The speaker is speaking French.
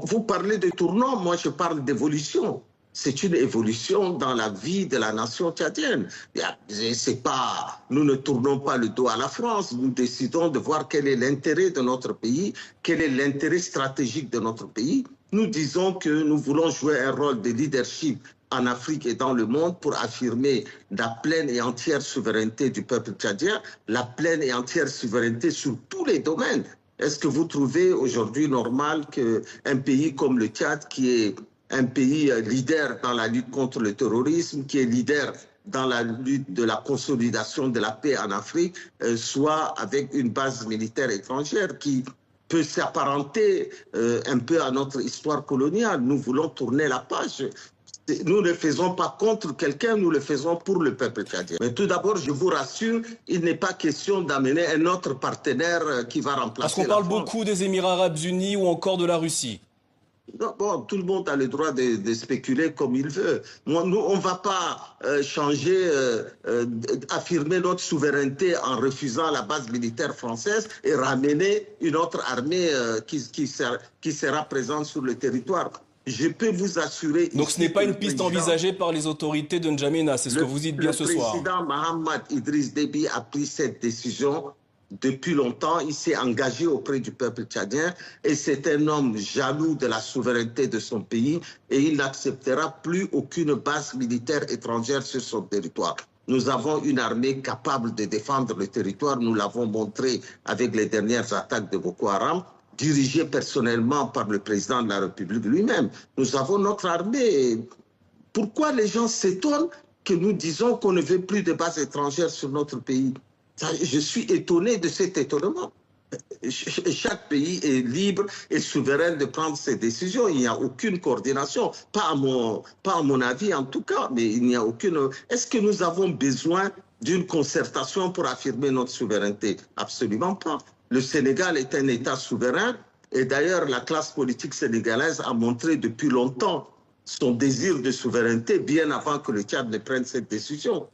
Vous parlez de tournant, moi je parle d'évolution. C'est une évolution dans la vie de la nation tchadienne. C'est pas, nous ne tournons pas le dos à la France, nous décidons de voir quel est l'intérêt de notre pays, quel est l'intérêt stratégique de notre pays. Nous disons que nous voulons jouer un rôle de leadership en Afrique et dans le monde pour affirmer la pleine et entière souveraineté du peuple tchadien, la pleine et entière souveraineté sur tous les domaines. Est-ce que vous trouvez aujourd'hui normal qu'un pays comme le Tchad, qui est un pays leader dans la lutte contre le terrorisme, qui est leader dans la lutte de la consolidation de la paix en Afrique, soit avec une base militaire étrangère qui peut s'apparenter un peu à notre histoire coloniale? Nous voulons tourner la page. Nous ne le faisons pas contre quelqu'un, nous le faisons pour le peuple tchadien. Mais tout d'abord, je vous rassure, il n'est pas question d'amener un autre partenaire qui va remplacer. Parce qu'on parle beaucoup des Émirats arabes unis ou encore de la Russie. Non, bon, tout le monde a le droit de spéculer comme il veut. Nous, on ne va pas affirmer notre souveraineté en refusant la base militaire française et ramener une autre armée qui sera présente sur le territoire. Je peux vous assurer... Donc ce n'est pas une piste envisagée par les autorités de N'Djamena, c'est ce que vous dites bien ce soir. Le président Mohamed Idriss Déby a pris cette décision depuis longtemps. Il s'est engagé auprès du peuple tchadien et c'est un homme jaloux de la souveraineté de son pays et il n'acceptera plus aucune base militaire étrangère sur son territoire. Nous avons une armée capable de défendre le territoire, nous l'avons montré avec les dernières attaques de Boko Haram, dirigée personnellement par le président de la République lui-même. Nous avons notre armée. Pourquoi les gens s'étonnent que nous disons qu'on ne veut plus de bases étrangères sur notre pays? Je suis étonné de cet étonnement. Chaque pays est libre et souverain de prendre ses décisions. Il n'y a aucune coordination, pas à mon avis en tout cas, mais il n'y a aucune... Est-ce que nous avons besoin d'une concertation pour affirmer notre souveraineté? Absolument pas. Le Sénégal est un État souverain et d'ailleurs la classe politique sénégalaise a montré depuis longtemps son désir de souveraineté bien avant que le Tchad ne prenne cette décision.